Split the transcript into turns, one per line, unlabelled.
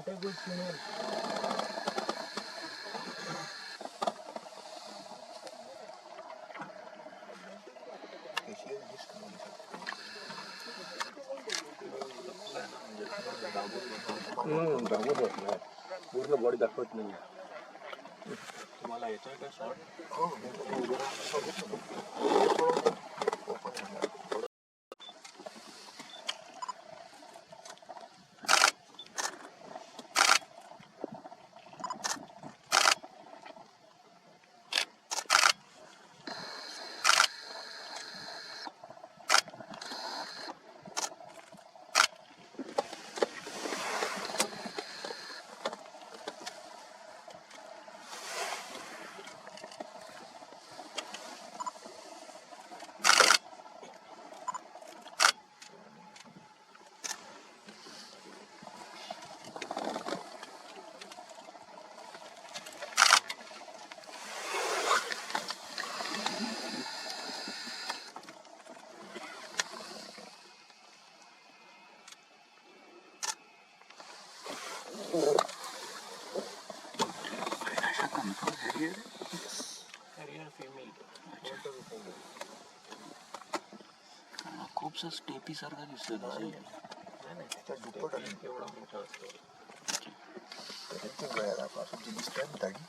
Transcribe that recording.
contact with female. दाखवत बसलाय पूर्ण बॉडी दाखवत नाही. तुम्हाला येतोय का शॉट? खूपसा स्टेपी सारखा दिसतोय. त्याच्या दुप्पट आणि एवढा मोठा असतो. गळ्याला पासून दिसतात दागी